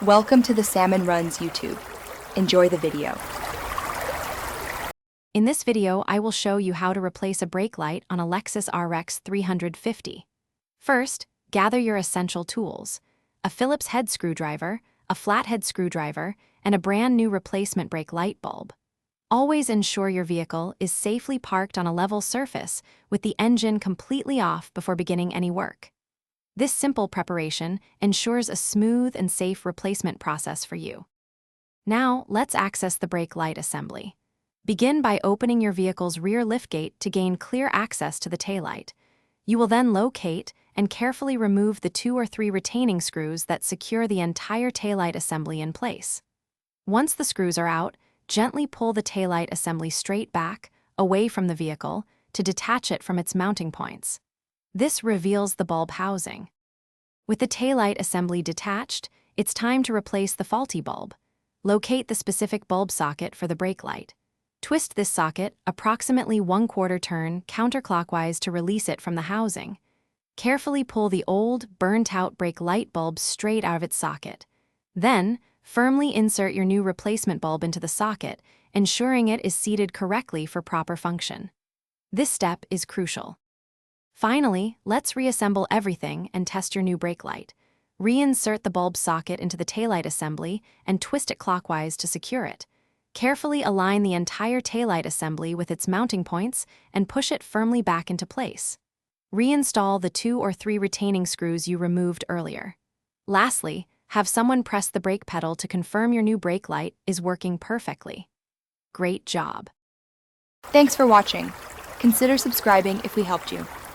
Welcome to the Salmon Runs YouTube. Enjoy the video. In this video, I will show you how to replace a brake light on a Lexus RX 350. First, gather your essential tools: a Phillips head screwdriver, a flathead screwdriver, and a brand new replacement brake light bulb. Always ensure your vehicle is safely parked on a level surface with the engine completely off before beginning any work. This simple preparation ensures a smooth and safe replacement process for you. Now, let's access the brake light assembly. Begin by opening your vehicle's rear liftgate to gain clear access to the taillight. You will then locate and carefully remove the 2 or 3 retaining screws that secure the entire taillight assembly in place. Once the screws are out, gently pull the taillight assembly straight back, away from the vehicle, to detach it from its mounting points. This reveals the bulb housing. With the taillight assembly detached, it's time to replace the faulty bulb. Locate the specific bulb socket for the brake light. Twist this socket approximately 1/4 turn counterclockwise to release it from the housing. Carefully pull the old, burnt-out brake light bulb straight out of its socket. Then, firmly insert your new replacement bulb into the socket, ensuring it is seated correctly for proper function. This step is crucial. Finally, let's reassemble everything and test your new brake light. Reinsert the bulb socket into the taillight assembly and twist it clockwise to secure it. Carefully align the entire taillight assembly with its mounting points and push it firmly back into place. Reinstall the 2 or 3 retaining screws you removed earlier. Lastly, have someone press the brake pedal to confirm your new brake light is working perfectly. Great job! Thanks for watching. Consider subscribing if we helped you.